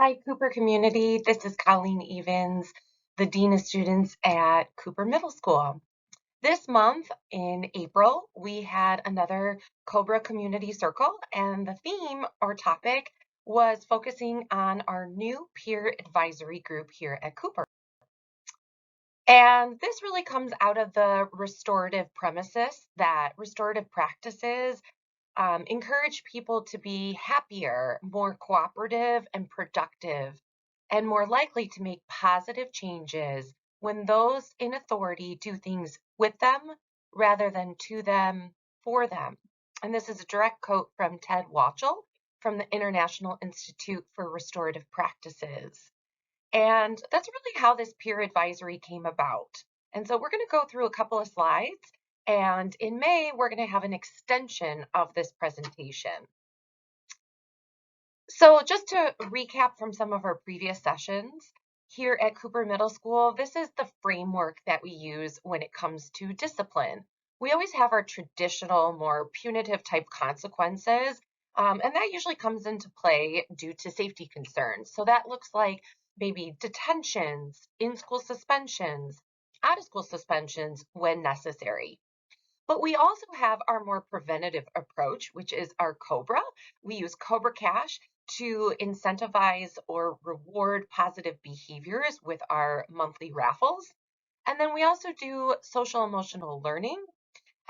Hi, Cooper community. This is Colleen Evans, the Dean of Students at Cooper Middle School. This month in April, we had another Cobra Community Circle, and the theme or topic was focusing on our new peer advisory group here at Cooper. And this really comes out of the restorative premises that restorative practices encourage people to be happier, more cooperative and productive, and more likely to make positive changes when those in authority do things with them rather than to them, for them. And this is a direct quote from Ted Wachtel from the International Institute for Restorative Practices. And that's really how this peer advisory came about. And so we're going to go through a couple of slides, and in May, we're going to have an extension of this presentation. So just to recap from some of our previous sessions, here at Cooper Middle School, this is the framework that we use when it comes to discipline. We always have our traditional, more punitive type consequences, and that usually comes into play due to safety concerns. So that looks like maybe detentions, in-school suspensions, out-of-school suspensions when necessary. But we also have our more preventative approach, which is our COBRA. We use COBRA Cash to incentivize or reward positive behaviors with our monthly raffles. And then we also do social emotional learning.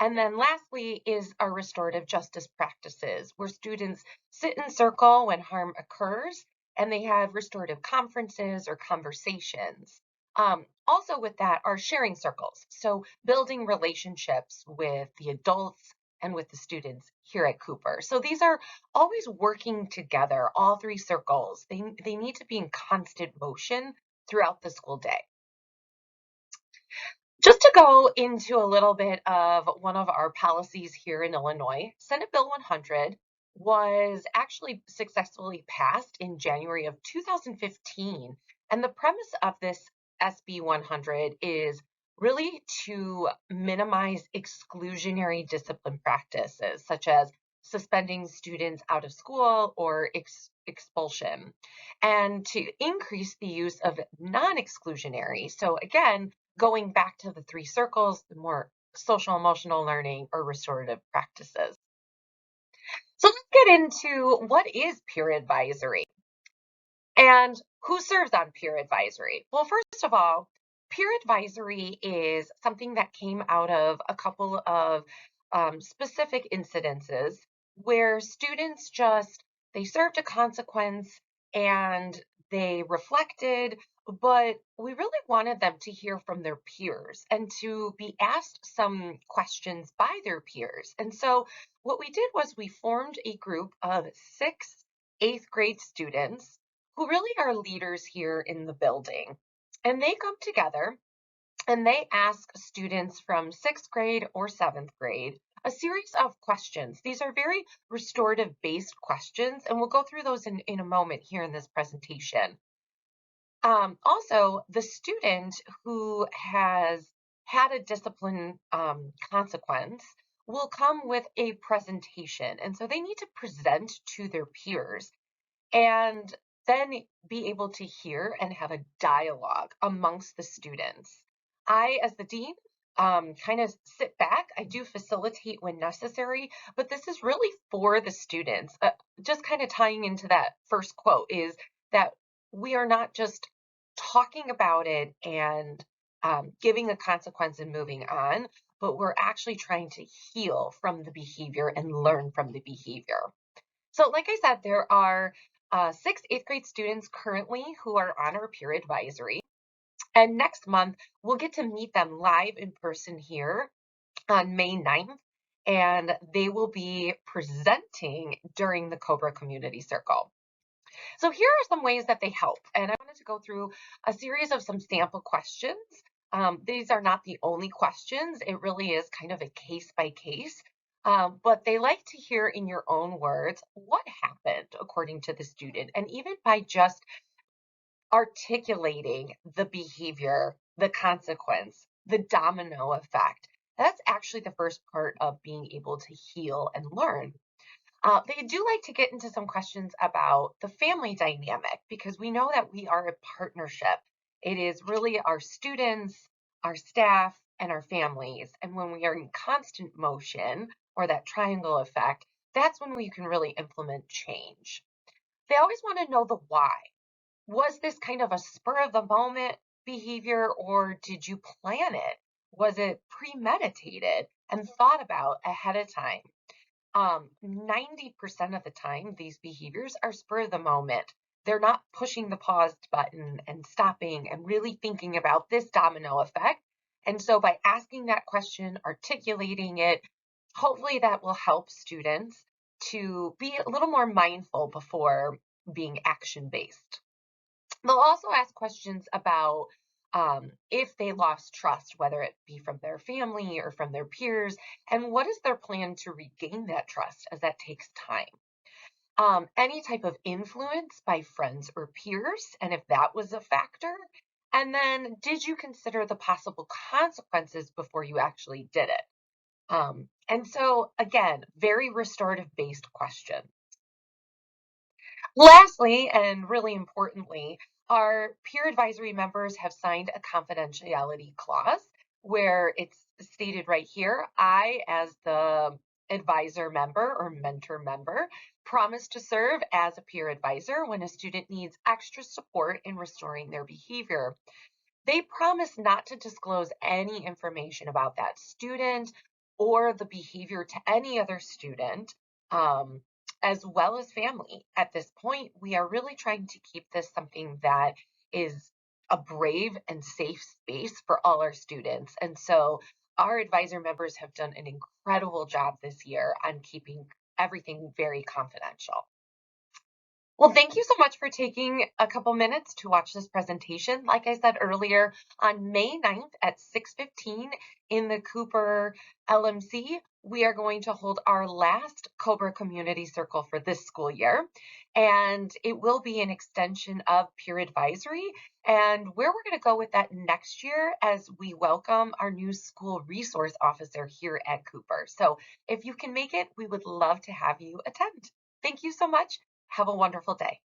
And then lastly is our restorative justice practices, where students sit in circle when harm occurs, and they have restorative conferences or conversations. Also with that are sharing circles, so building relationships with the adults and with the students here at Cooper. So these are always working together, all three circles. They need to be in constant motion throughout the school day. Just to go into a little bit of one of our policies here in Illinois, Senate Bill 100 was actually successfully passed in January of 2015. And the premise of this SB 100 is really to minimize exclusionary discipline practices, such as suspending students out of school or expulsion, and to increase the use of non-exclusionary. So again, going back to the three circles, the more social emotional learning or restorative practices. So let's get into what is peer advisory and who serves on peer advisory. Well, first of all, peer advisory is something that came out of a couple of specific incidences where students they served a consequence and they reflected, but we really wanted them to hear from their peers and to be asked some questions by their peers. And so what we did was we formed a group of 6 8th grade students who really are leaders here in the building. And they come together and they ask students from 6th grade or 7th grade a series of questions. These are very restorative based questions, and we'll go through those in a moment here in this presentation. Also, the student who has had a discipline consequence will come with a presentation. And so they need to present to their peers and then be able to hear and have a dialogue amongst the students. I, as the dean, kind of sit back. I do facilitate when necessary, but this is really for the students. Just kind of tying into that first quote is that we are not just talking about it and giving a consequence and moving on, but we're actually trying to heal from the behavior and learn from the behavior. So like I said, there are 6 8th grade students currently who are on our peer advisory. And next month, we'll get to meet them live in person here on May 9th, and they will be presenting during the Cobra Community Circle. So here are some ways that they help. And I wanted to go through a series of some sample questions. These are not the only questions. It really is kind of a case by case. But they like to hear in your own words what happened according to the student. And even by just articulating the behavior, the consequence, the domino effect, that's actually the first part of being able to heal and learn. They do like to get into some questions about the family dynamic because we know that we are a partnership. It is really our students, our staff, and our families. And when we are in constant motion or that triangle effect, that's when we can really implement change. They always want to know the why. Was this kind of a spur of the moment behavior or did you plan it? Was it premeditated and thought about ahead of time? 90% of the time, these behaviors are spur of the moment. They're not pushing the pause button and stopping and really thinking about this domino effect. And so by asking that question, articulating it, hopefully that will help students to be a little more mindful before being action based. They'll also ask questions about if they lost trust, whether it be from their family or from their peers, and what is their plan to regain that trust as that takes time. Any type of influence by friends or peers, and if that was a factor. And then, did you consider the possible consequences before you actually did it? And so, again, very restorative based question. Lastly, and really importantly, our peer advisory members have signed a confidentiality clause where it's stated right here, I, as the advisor member or mentor member, promise to serve as a peer advisor when a student needs extra support in restoring their behavior. They promise not to disclose any information about that student or the behavior to any other student, um, as well as family. At this point, we are really trying to keep this something that is a brave and safe space for all our students. And so our advisor members have done an incredible job this year on keeping everything very confidential. Well, thank you so much for taking a couple minutes to watch this presentation. Like I said earlier, on May 9th at 6:15 in the Cooper LMC, we are going to hold our last Cobra Community Circle for this school year. And it will be an extension of peer advisory. And where we're going to go with that next year as we welcome our new school resource officer here at Cooper. So if you can make it, we would love to have you attend. Thank you so much. Have a wonderful day.